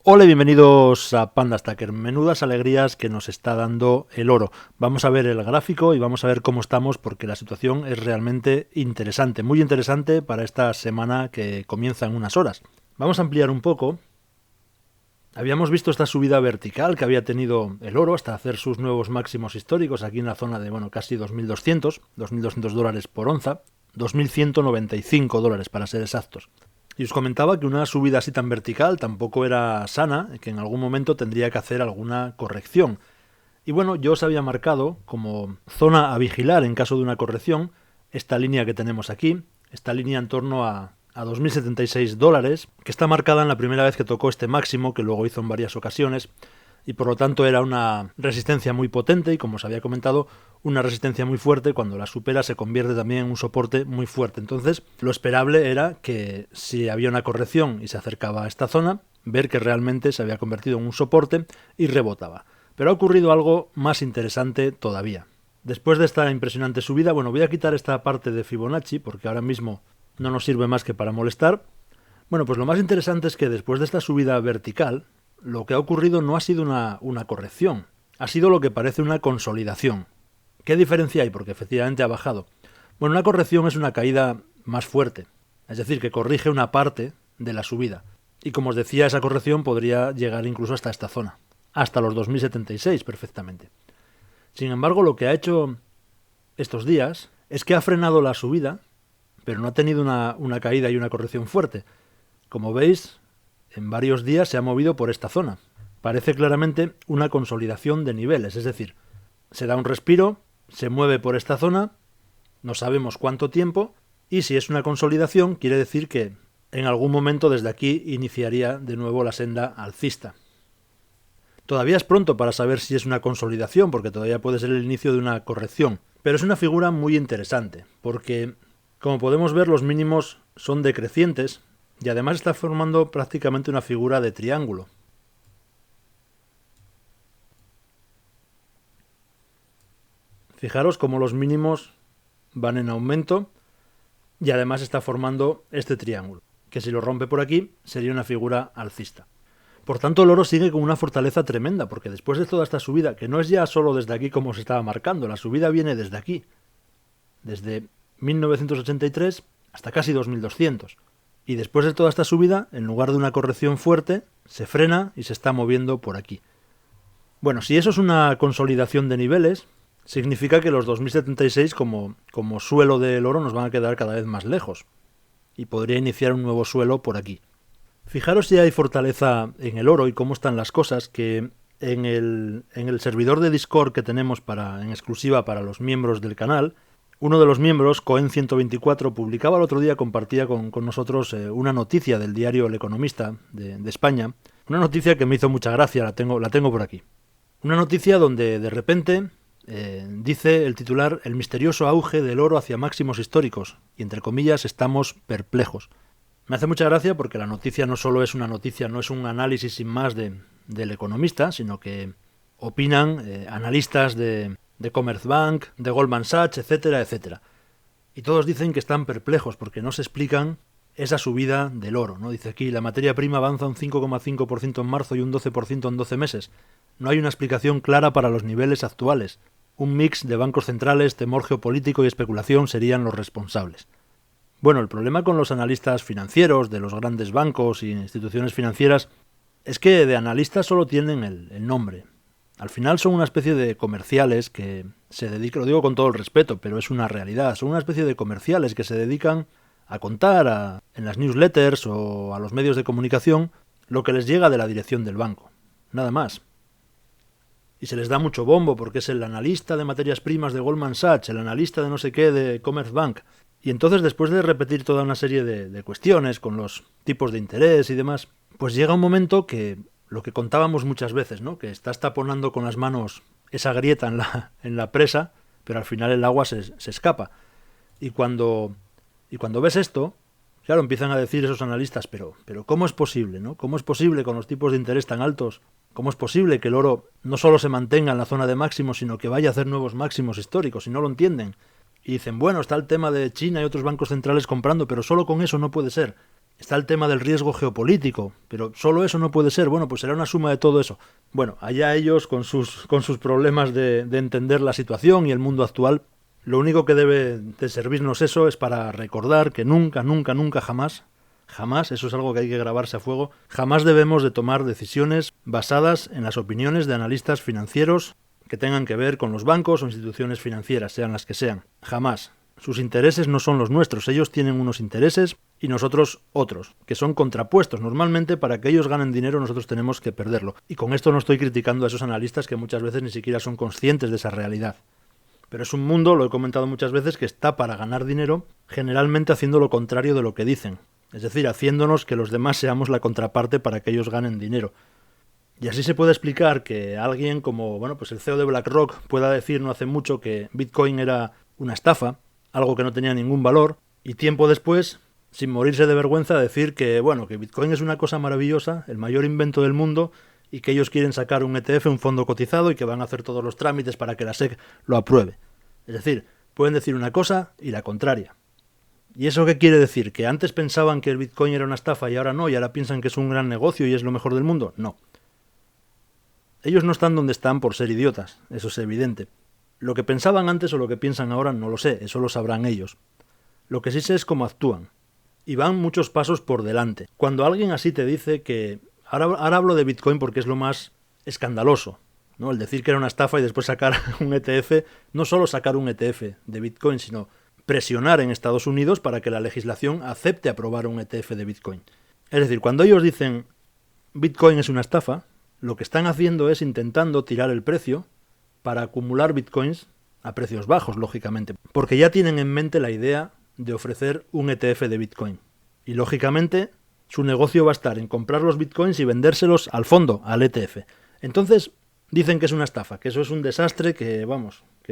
Hola y bienvenidos a Panda Stacker. Menudas alegrías que nos está dando el oro. Vamos a ver el gráfico y vamos a ver cómo estamos porque la situación es realmente interesante, muy interesante para esta semana que comienza en unas horas. Vamos a ampliar un poco. Habíamos visto esta subida vertical que había tenido el oro hasta hacer sus nuevos máximos históricos aquí en la zona de, casi $2.200 por onza, $2.195 para ser exactos. Y os comentaba que una subida así tan vertical tampoco era sana, que en algún momento tendría que hacer alguna corrección. Y bueno, yo os había marcado como zona a vigilar en caso de una corrección esta línea que tenemos aquí, esta línea en torno a $2.076, que está marcada en la primera vez que tocó este máximo, que luego hizo en varias ocasiones, y por lo tanto era una resistencia muy potente y, como os había comentado, una resistencia muy fuerte. Cuando la supera se convierte también en un soporte muy fuerte. Entonces lo esperable era que si había una corrección y se acercaba a esta zona, ver que realmente se había convertido en un soporte y rebotaba. Pero ha ocurrido algo más interesante todavía. Después de esta impresionante subida, voy a quitar esta parte de Fibonacci porque ahora mismo no nos sirve más que para molestar. Bueno, pues lo más interesante es que después de esta subida vertical, lo que ha ocurrido no ha sido una corrección, ha sido lo que parece una consolidación. ¿Qué diferencia hay? Porque efectivamente ha bajado. Bueno, una corrección es una caída más fuerte, es decir, que corrige una parte de la subida. Y como os decía, esa corrección podría llegar incluso hasta esta zona, hasta los 2076 perfectamente. Sin embargo, lo que ha hecho estos días es que ha frenado la subida, pero no ha tenido una caída y una corrección fuerte. Como veis, en varios días se ha movido por esta zona. Parece claramente una consolidación de niveles, es decir, se da un respiro, se mueve por esta zona, no sabemos cuánto tiempo, y si es una consolidación quiere decir que en algún momento desde aquí iniciaría de nuevo la senda alcista. Todavía es pronto para saber si es una consolidación, porque todavía puede ser el inicio de una corrección, pero es una figura muy interesante, porque como podemos ver los mínimos son decrecientes, y además está formando prácticamente una figura de triángulo. Fijaros cómo los mínimos van en aumento y además está formando este triángulo, que si lo rompe por aquí sería una figura alcista. Por tanto, el oro sigue con una fortaleza tremenda, porque después de toda esta subida, que no es ya solo desde aquí como se estaba marcando, la subida viene desde aquí, desde 1983 hasta casi 2200. Y después de toda esta subida, en lugar de una corrección fuerte, se frena y se está moviendo por aquí. Bueno, si eso es una consolidación de niveles, significa que los 2076 como suelo del oro nos van a quedar cada vez más lejos. Y podría iniciar un nuevo suelo por aquí. Fijaros si hay fortaleza en el oro y cómo están las cosas, que en el servidor de Discord que tenemos en exclusiva para los miembros del canal, uno de los miembros, Cohen124, publicaba el otro día, compartía con nosotros una noticia del diario El Economista de España, una noticia que me hizo mucha gracia, la tengo por aquí. Una noticia donde de repente dice el titular: el misterioso auge del oro hacia máximos históricos, y entre comillas estamos perplejos. Me hace mucha gracia porque la noticia no solo es una noticia, no es un análisis sin más del Economista, sino que opinan analistas de Commerzbank, de Goldman Sachs, etcétera, etcétera. Y todos dicen que están perplejos porque no se explican esa subida del oro, ¿no? Dice aquí, la materia prima avanza un 5,5% en marzo y un 12% en 12 meses. No hay una explicación clara para los niveles actuales. Un mix de bancos centrales, temor geopolítico y especulación serían los responsables. Bueno, el problema con los analistas financieros de los grandes bancos y instituciones financieras es que de analistas solo tienen el nombre. Al final son una especie de comerciales que se dedican, lo digo con todo el respeto, pero es una realidad, son una especie de comerciales que se dedican a contar en las newsletters o a los medios de comunicación lo que les llega de la dirección del banco, nada más. Y se les da mucho bombo porque es el analista de materias primas de Goldman Sachs, el analista de no sé qué de Commerzbank. Y entonces, después de repetir toda una serie de cuestiones con los tipos de interés y demás, pues llega un momento que lo que contábamos muchas veces, ¿no? Que estás taponando con las manos esa grieta en la presa, pero al final el agua se escapa. Y cuando ves esto, claro, empiezan a decir esos analistas, pero ¿cómo es posible, ¿no? ¿Cómo es posible con los tipos de interés tan altos? ¿Cómo es posible que el oro no solo se mantenga en la zona de máximos, sino que vaya a hacer nuevos máximos históricos? Y no lo entienden. Y dicen, bueno, está el tema de China y otros bancos centrales comprando, pero solo con eso no puede ser. Está el tema del riesgo geopolítico, pero solo eso no puede ser. Bueno, pues será una suma de todo eso. Bueno, allá ellos con sus problemas de entender la situación y el mundo actual. Lo único que debe de servirnos eso es para recordar que nunca, nunca, nunca, jamás, eso es algo que hay que grabarse a fuego, jamás debemos de tomar decisiones basadas en las opiniones de analistas financieros que tengan que ver con los bancos o instituciones financieras, sean las que sean. Jamás. Sus intereses no son los nuestros, ellos tienen unos intereses y nosotros otros, que son contrapuestos. Normalmente para que ellos ganen dinero nosotros tenemos que perderlo. Y con esto no estoy criticando a esos analistas que muchas veces ni siquiera son conscientes de esa realidad. Pero es un mundo, lo he comentado muchas veces, que está para ganar dinero, generalmente haciendo lo contrario de lo que dicen. Es decir, haciéndonos que los demás seamos la contraparte para que ellos ganen dinero. Y así se puede explicar que alguien como, pues el CEO de BlackRock pueda decir no hace mucho que Bitcoin era una estafa, algo que no tenía ningún valor, y tiempo después, sin morirse de vergüenza, decir que, que Bitcoin es una cosa maravillosa, el mayor invento del mundo, y que ellos quieren sacar un ETF, un fondo cotizado, y que van a hacer todos los trámites para que la SEC lo apruebe. Es decir, pueden decir una cosa y la contraria. ¿Y eso qué quiere decir? ¿Que antes pensaban que el Bitcoin era una estafa y ahora no, y ahora piensan que es un gran negocio y es lo mejor del mundo? No. Ellos no están donde están por ser idiotas, eso es evidente. Lo que pensaban antes o lo que piensan ahora no lo sé, eso lo sabrán ellos. Lo que sí sé es cómo actúan. Y van muchos pasos por delante. Cuando alguien así te dice que... Ahora hablo de Bitcoin porque es lo más escandaloso, ¿no? El decir que era una estafa y después sacar un ETF, no solo sacar un ETF de Bitcoin, sino presionar en Estados Unidos para que la legislación acepte aprobar un ETF de Bitcoin. Es decir, cuando ellos dicen Bitcoin es una estafa, lo que están haciendo es intentando tirar el precio para acumular Bitcoins a precios bajos, lógicamente, porque ya tienen en mente la idea de ofrecer un ETF de Bitcoin. Y lógicamente su negocio va a estar en comprar los Bitcoins y vendérselos al fondo, al ETF. Entonces dicen que es una estafa, que eso es un desastre, que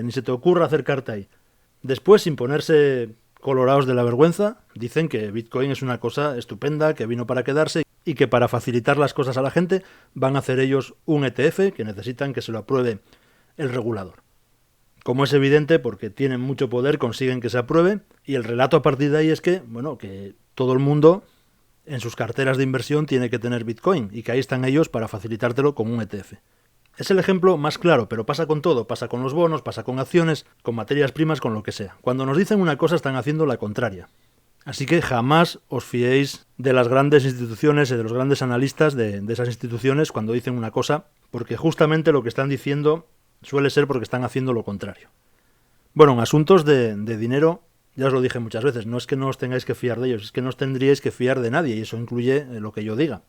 ni se te ocurra acercarte ahí. Después, sin ponerse colorados de la vergüenza, dicen que Bitcoin es una cosa estupenda, que vino para quedarse y que para facilitar las cosas a la gente van a hacer ellos un ETF que necesitan que se lo apruebe el regulador. Como es evidente, porque tienen mucho poder, consiguen que se apruebe, y el relato a partir de ahí es que todo el mundo en sus carteras de inversión tiene que tener Bitcoin, y que ahí están ellos para facilitártelo con un ETF. Es el ejemplo más claro, pero pasa con todo, pasa con los bonos, pasa con acciones, con materias primas, con lo que sea. Cuando nos dicen una cosa están haciendo la contraria. Así que jamás os fiéis de las grandes instituciones y de los grandes analistas de esas instituciones cuando dicen una cosa, porque justamente lo que están diciendo suele ser porque están haciendo lo contrario. Bueno, en asuntos de dinero, ya os lo dije muchas veces, no es que no os tengáis que fiar de ellos, es que no os tendríais que fiar de nadie, y eso incluye lo que yo diga.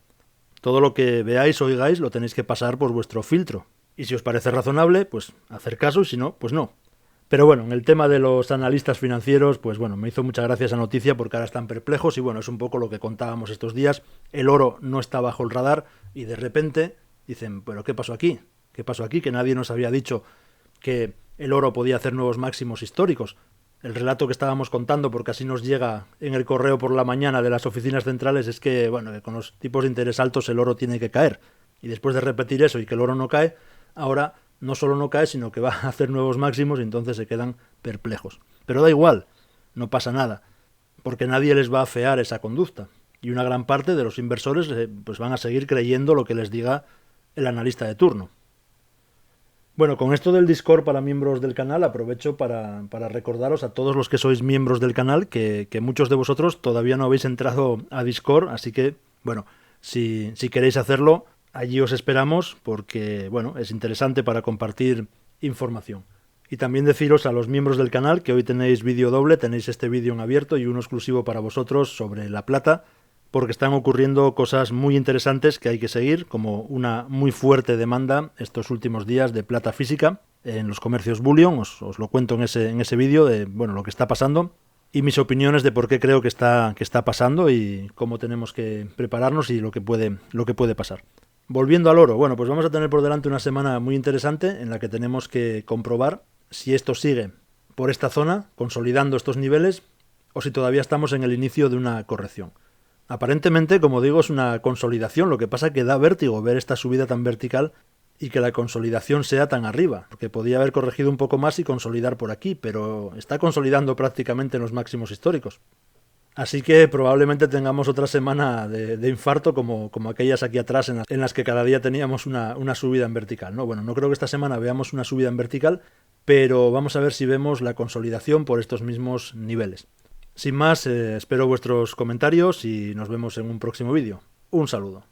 Todo lo que veáis o oigáis lo tenéis que pasar por vuestro filtro. Y si os parece razonable, pues hacer caso, y si no, pues no. Pero bueno, en el tema de los analistas financieros, pues me hizo mucha gracia esa noticia porque ahora están perplejos y es un poco lo que contábamos estos días. El oro no está bajo el radar y de repente dicen, ¿pero qué pasó aquí? ¿Qué pasó aquí? Que nadie nos había dicho que el oro podía hacer nuevos máximos históricos. El relato que estábamos contando, porque así nos llega en el correo por la mañana de las oficinas centrales, es que con los tipos de interés altos el oro tiene que caer. Y después de repetir eso y que el oro no cae, ahora no solo no cae, sino que va a hacer nuevos máximos y entonces se quedan perplejos. Pero da igual, no pasa nada, porque nadie les va a afear esa conducta. Y una gran parte de los inversores pues van a seguir creyendo lo que les diga el analista de turno. Bueno, con esto del Discord para miembros del canal aprovecho para recordaros a todos los que sois miembros del canal que muchos de vosotros todavía no habéis entrado a Discord, así que, si queréis hacerlo, allí os esperamos porque, es interesante para compartir información. Y también deciros a los miembros del canal que hoy tenéis vídeo doble, tenéis este vídeo en abierto y uno exclusivo para vosotros sobre la plata, porque están ocurriendo cosas muy interesantes que hay que seguir, como una muy fuerte demanda estos últimos días de plata física en los comercios bullion. Os lo cuento en ese vídeo de lo que está pasando y mis opiniones de por qué creo que está pasando y cómo tenemos que prepararnos y lo que puede pasar. Volviendo al oro, pues vamos a tener por delante una semana muy interesante en la que tenemos que comprobar si esto sigue por esta zona, consolidando estos niveles, o si todavía estamos en el inicio de una corrección. Aparentemente, como digo, es una consolidación, lo que pasa es que da vértigo ver esta subida tan vertical y que la consolidación sea tan arriba, porque podía haber corregido un poco más y consolidar por aquí, pero está consolidando prácticamente en los máximos históricos. Así que probablemente tengamos otra semana de infarto como aquellas aquí atrás en las que cada día teníamos una subida en vertical, ¿no? Bueno, no creo que esta semana veamos una subida en vertical, pero vamos a ver si vemos la consolidación por estos mismos niveles. Sin más, espero vuestros comentarios y nos vemos en un próximo vídeo. Un saludo.